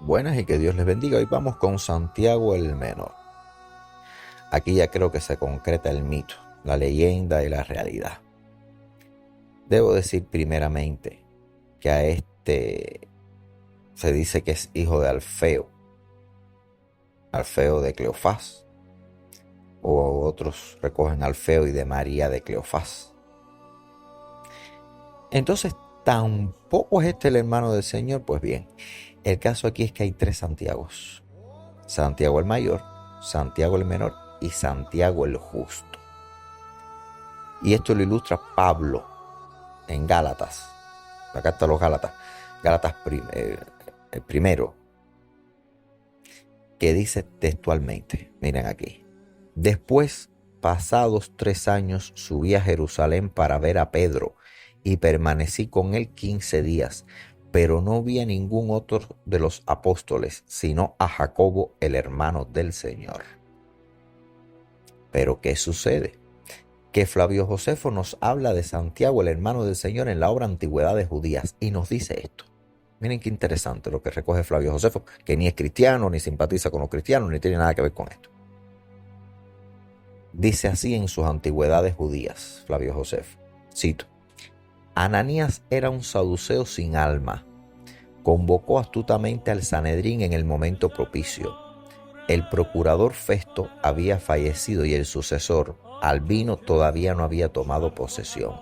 Buenas y que Dios les bendiga. Hoy vamos con Santiago el Menor. Aquí ya creo que se concreta el mito, la leyenda y la realidad. Debo decir primeramente que a este se dice que es hijo de Alfeo de Cleofás, o otros recogen Alfeo y de María de Cleofás. Entonces, ¿tampoco es este el hermano del Señor? Pues bien, el caso aquí es que hay 3 Santiagos: Santiago el Mayor, Santiago el Menor y Santiago el Justo. Y esto lo ilustra Pablo en Gálatas, la carta a los Gálatas, el primero, que dice textualmente, miren aquí: después, pasados 3 años, subí a Jerusalén para ver a Pedro y permanecí con él 15 días, pero no vi a ningún otro de los apóstoles, sino a Jacobo, el hermano del Señor. Pero ¿qué sucede? Que Flavio Josefo nos habla de Santiago, el hermano del Señor, en la obra Antigüedades Judías, y nos dice esto. Miren qué interesante lo que recoge Flavio Josefo, que ni es cristiano, ni simpatiza con los cristianos, ni tiene nada que ver con esto. Dice así en sus Antigüedades Judías, Flavio Josefo, cito: Ananías era un saduceo sin alma. Convocó astutamente al Sanedrín en el momento propicio. El procurador Festo había fallecido y el sucesor, Albino, todavía no había tomado posesión.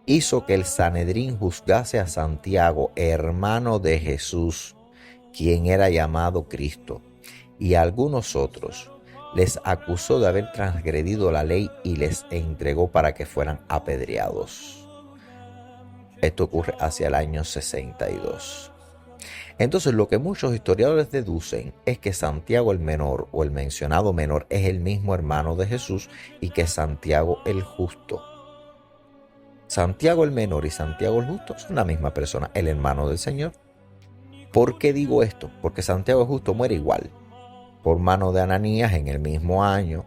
Hizo que el Sanedrín juzgase a Santiago, hermano de Jesús, quien era llamado Cristo, y a algunos otros. Les acusó de haber transgredido la ley y les entregó para que fueran apedreados. Esto ocurre hacia el año 62. Entonces, lo que muchos historiadores deducen es que Santiago el Menor, o el mencionado menor, es el mismo hermano de Jesús, y que Santiago el Justo. Santiago el Menor y Santiago el Justo son la misma persona, el hermano del Señor. ¿Por qué digo esto? Porque Santiago el Justo muere igual, por mano de Ananías en el mismo año.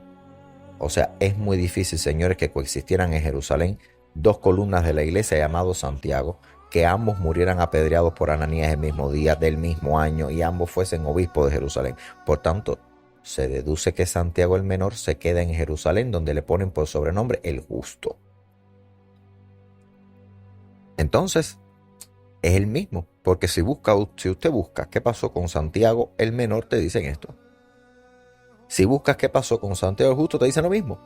O sea, es muy difícil, señores, que coexistieran en Jerusalén 2 columnas de la iglesia llamados Santiago, que ambos murieran apedreados por Ananías el mismo día del mismo año y ambos fuesen obispos de Jerusalén. Por tanto, se deduce que Santiago el Menor se queda en Jerusalén, donde le ponen por sobrenombre el Justo. Entonces, es el mismo, porque si usted busca qué pasó con Santiago el Menor, te dicen esto. Si buscas qué pasó con Santiago el Justo, te dicen lo mismo.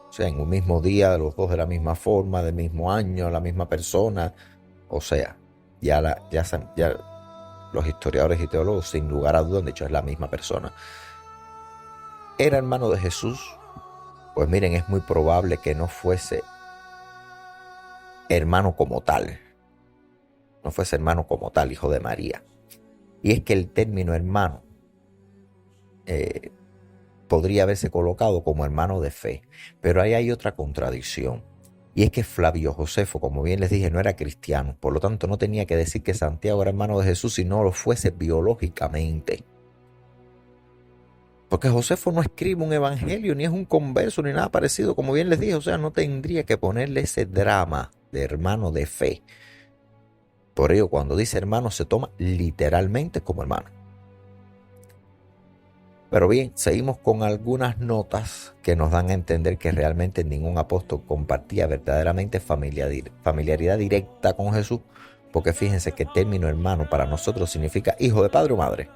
O sea, en un mismo día, los dos de la misma forma, del mismo año, la misma persona. O sea, ya los historiadores y teólogos, sin lugar a dudas, han dicho es la misma persona. ¿Era hermano de Jesús? Pues miren, es muy probable que no fuese hermano como tal. No fuese hermano como tal, hijo de María. Y es que el término hermano podría haberse colocado como hermano de fe. Pero ahí hay otra contradicción. Y es que Flavio Josefo, como bien les dije, no era cristiano. Por lo tanto, no tenía que decir que Santiago era hermano de Jesús si no lo fuese biológicamente. Porque Josefo no escribe un evangelio, ni es un converso, ni nada parecido. Como bien les dije, o sea, no tendría que ponerle ese drama de hermano de fe. Por ello, cuando dice hermano, se toma literalmente como hermano. Pero bien, seguimos con algunas notas que nos dan a entender que realmente ningún apóstol compartía verdaderamente familiaridad directa con Jesús, porque fíjense que el término hermano para nosotros significa hijo de padre o madre.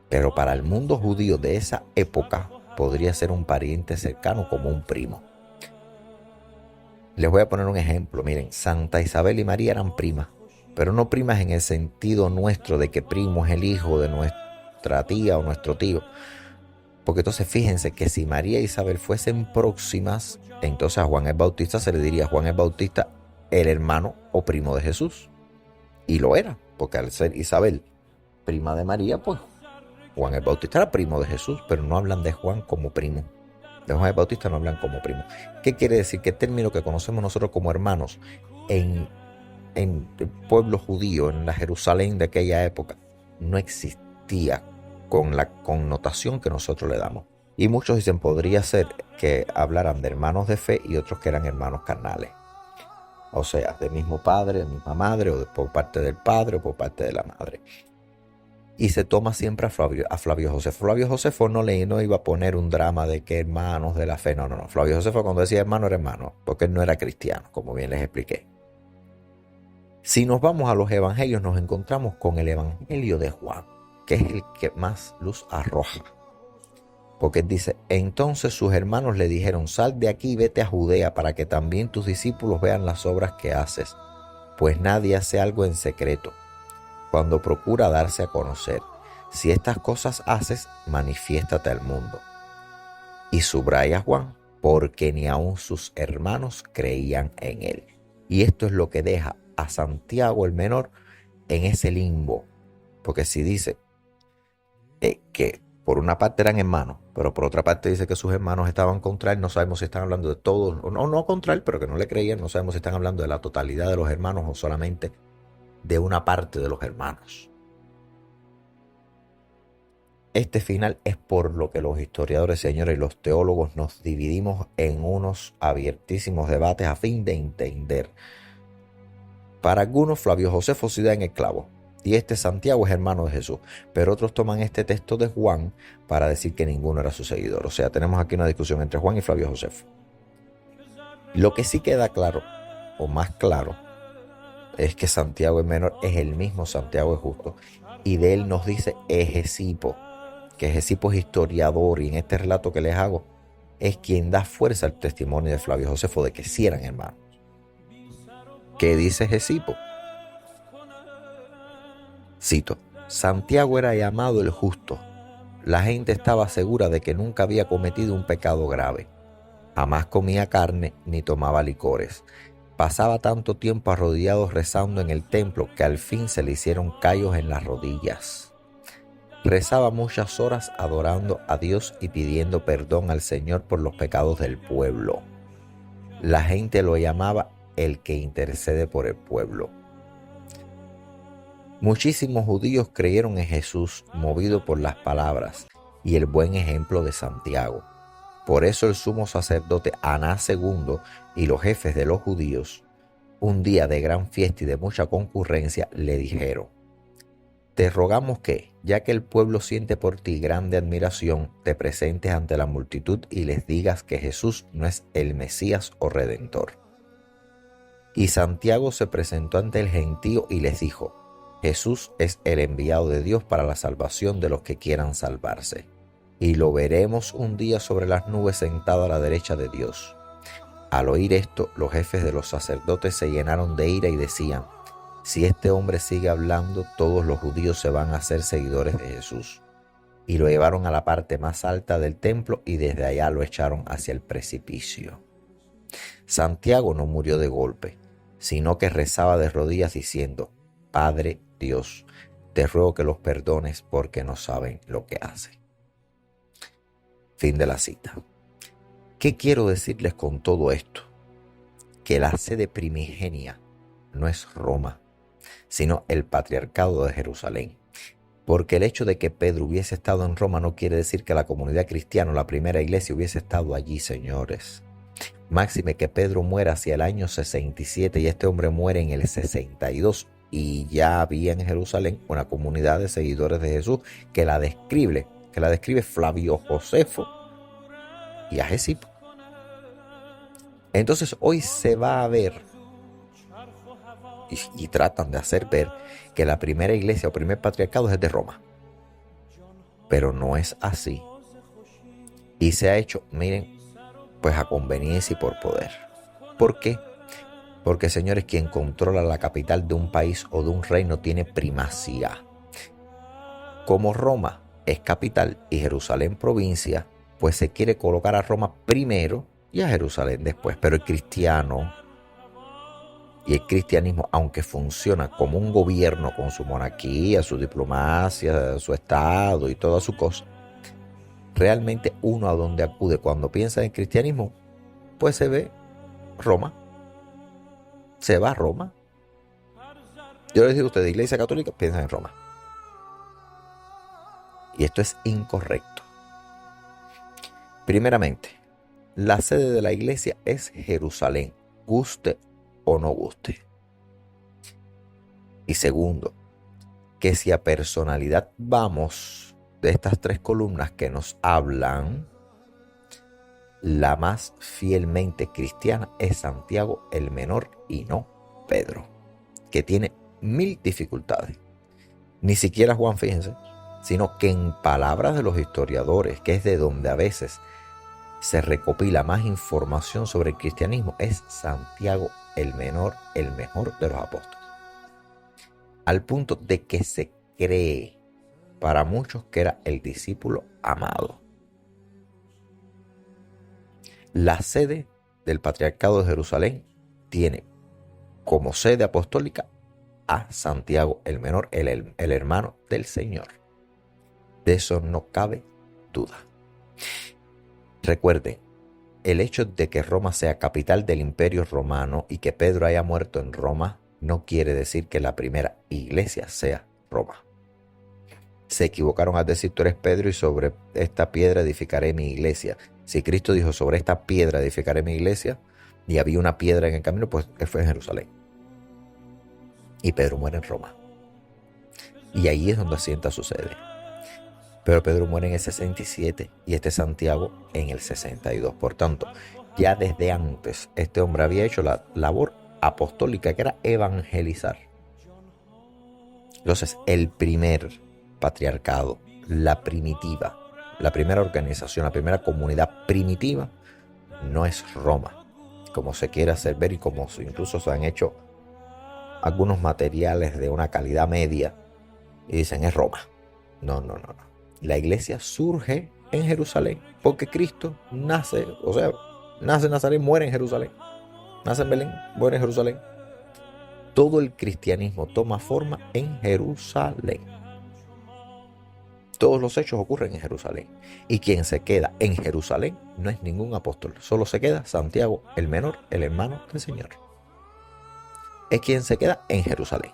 Pero para el mundo judío de esa época podría ser un pariente cercano como un primo. Les voy a poner un ejemplo. Miren, Santa Isabel y María eran primas, pero no primas en el sentido nuestro de que primo es el hijo de nuestra tía o nuestro tío. Porque entonces fíjense que si María e Isabel fuesen próximas, entonces a Juan el Bautista se le diría Juan el Bautista el hermano o primo de Jesús. Y lo era, porque al ser Isabel prima de María, pues Juan el Bautista era primo de Jesús, pero no hablan de Juan como primo. De Juan el Bautista no hablan como primo. ¿Qué quiere decir? Que el término que conocemos nosotros como hermanos en el pueblo judío, en la Jerusalén de aquella época, no existía con la connotación que nosotros le damos. Y muchos dicen, podría ser que hablaran de hermanos de fe y otros que eran hermanos carnales. O sea, del mismo padre, de la misma madre, o por parte del padre o por parte de la madre. y se toma siempre a Flavio Josefo. Flavio Josefo no iba a poner un drama de que hermanos de la fe. No. Flavio Josefo, cuando decía hermano, era hermano, porque él no era cristiano, como bien les expliqué. Si nos vamos a los evangelios, nos encontramos con el evangelio de Juan, que es el que más luz arroja. Porque él dice: entonces sus hermanos le dijeron: sal de aquí y vete a Judea, para que también tus discípulos vean las obras que haces, pues nadie hace algo en secreto cuando procura darse a conocer. Si estas cosas haces, manifiéstate al mundo. Y subraya Juan: porque ni aun sus hermanos creían en él. Y esto es lo que deja a Santiago el menor en ese limbo. Porque si dice que por una parte eran hermanos, pero por otra parte dice que sus hermanos estaban contra él, no sabemos si están hablando de todos, o no contra él, pero que no le creían, no sabemos si están hablando de la totalidad de los hermanos o solamente de una parte de los hermanos. Este final es por lo que los historiadores, señores, y los teólogos nos dividimos en unos abiertísimos debates a fin de entender. Para algunos, Flavio Josefo sí da en el clavo, y Santiago es hermano de Jesús, pero otros toman este texto de Juan para decir que ninguno era su seguidor. O sea, tenemos aquí una discusión entre Juan y Flavio Josefo. Lo que sí queda claro, o más claro, es que Santiago el menor es el mismo Santiago el justo, y de él nos dice Hegesipo, que Hegesipo es historiador, y en este relato que les hago es quien da fuerza al testimonio de Flavio Josefo de que sí eran hermanos. ¿Qué dice Hegesipo? Cito: Santiago era llamado el justo. La gente estaba segura de que nunca había cometido un pecado grave. Jamás comía carne ni tomaba licores. Pasaba tanto tiempo arrodillado rezando en el templo que al fin se le hicieron callos en las rodillas. Rezaba muchas horas adorando a Dios y pidiendo perdón al Señor por los pecados del pueblo. La gente lo llamaba el que intercede por el pueblo. Muchísimos judíos creyeron en Jesús, movido por las palabras y el buen ejemplo de Santiago. Por eso el sumo sacerdote Anás II y los jefes de los judíos, un día de gran fiesta y de mucha concurrencia, le dijeron: te rogamos que, ya que el pueblo siente por ti grande admiración, te presentes ante la multitud y les digas que Jesús no es el Mesías o Redentor. Y Santiago se presentó ante el gentío y les dijo: Jesús es el enviado de Dios para la salvación de los que quieran salvarse. Y lo veremos un día sobre las nubes sentado a la derecha de Dios. Al oír esto, los jefes de los sacerdotes se llenaron de ira y decían: si este hombre sigue hablando, todos los judíos se van a hacer seguidores de Jesús. Y lo llevaron a la parte más alta del templo y desde allá lo echaron hacia el precipicio. Santiago no murió de golpe, sino que rezaba de rodillas diciendo: Padre Dios, te ruego que los perdones porque no saben lo que hacen. Fin de la cita. ¿Qué quiero decirles con todo esto? Que la sede primigenia no es Roma, sino el patriarcado de Jerusalén. Porque el hecho de que Pedro hubiese estado en Roma no quiere decir que la comunidad cristiana, la primera iglesia, hubiese estado allí, señores. Máxime que Pedro muera hacia el año 67 y este hombre muere en el 62. Y ya había en Jerusalén una comunidad de seguidores de Jesús que la describe Flavio Josefo y Hegesipo. Entonces hoy se va a ver y tratan de hacer ver que la primera iglesia o primer patriarcado es de Roma. Pero no es así. Y se ha hecho, miren, pues a conveniencia y por poder. ¿Por qué? Porque, señores, quien controla la capital de un país o de un reino tiene primacía. Como Roma es capital y Jerusalén provincia, pues se quiere colocar a Roma primero y a Jerusalén después. Pero el cristiano y el cristianismo, aunque funciona como un gobierno con su monarquía, su diplomacia, su estado y toda su cosa, realmente uno a donde acude cuando piensa en cristianismo, pues se ve Roma. Se va a Roma. Yo les digo a ustedes, iglesia católica, piensan en Roma. Y esto es incorrecto. Primeramente, la sede de la iglesia es Jerusalén, guste o no guste. Y segundo, que si a personalidad vamos, de estas 3 columnas que nos hablan, la más fielmente cristiana es Santiago el menor y no Pedro, que tiene 1000 dificultades. Ni siquiera Juan, fíjense, sino que en palabras de los historiadores, que es de donde a veces se recopila más información sobre el cristianismo, es Santiago el menor, el mejor de los apóstoles. Al punto de que se cree para muchos que era el discípulo amado. La sede del Patriarcado de Jerusalén tiene como sede apostólica a Santiago el menor, el hermano del Señor. De eso no cabe duda. Recuerden, el hecho de que Roma sea capital del Imperio Romano y que Pedro haya muerto en Roma no quiere decir que la primera iglesia sea Roma. Se equivocaron al decir: tú eres Pedro y sobre esta piedra edificaré mi iglesia. Si Cristo dijo: sobre esta piedra edificaré mi iglesia, y había una piedra en el camino, pues fue en Jerusalén. Y Pedro muere en Roma. Y ahí es donde asienta su sede. Pero Pedro muere en el 67 y Santiago en el 62. Por tanto, ya desde antes este hombre había hecho la labor apostólica, que era evangelizar. Entonces, el primer patriarcado, la primitiva, la primera organización, la primera comunidad primitiva, no es Roma, como se quiere hacer ver y como incluso se han hecho algunos materiales de una calidad media y dicen es Roma. No. La iglesia surge en Jerusalén porque Cristo nace, nace en Nazaret, muere en Jerusalén. Nace en Belén, muere en Jerusalén. Todo el cristianismo toma forma en Jerusalén. Todos los hechos ocurren en Jerusalén. Y quien se queda en Jerusalén no es ningún apóstol. Solo se queda Santiago el menor, el hermano del Señor. Es quien se queda en Jerusalén.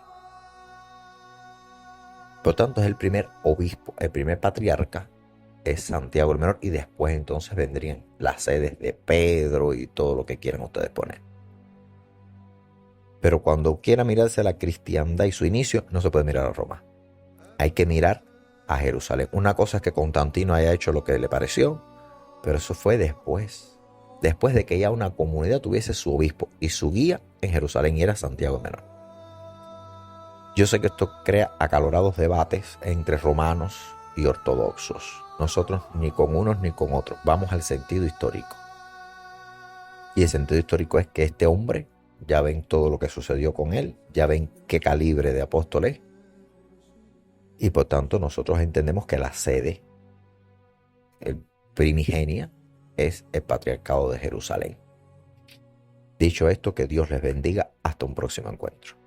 Por tanto, es el primer obispo, el primer patriarca es Santiago el menor, y después entonces vendrían las sedes de Pedro y todo lo que quieran ustedes poner. Pero cuando quiera mirarse la cristiandad y su inicio, no se puede mirar a Roma. Hay que mirar a Jerusalén. Una cosa es que Constantino haya hecho lo que le pareció, pero eso fue después de que ya una comunidad tuviese su obispo y su guía en Jerusalén, y era Santiago el menor. Yo sé que esto crea acalorados debates entre romanos y ortodoxos. Nosotros ni con unos ni con otros vamos al sentido histórico. Y el sentido histórico es que este hombre, ya ven todo lo que sucedió con él, ya ven qué calibre de apóstol es. Y por tanto nosotros entendemos que la sede primigenia es el Patriarcado de Jerusalén. Dicho esto, que Dios les bendiga. Hasta un próximo encuentro.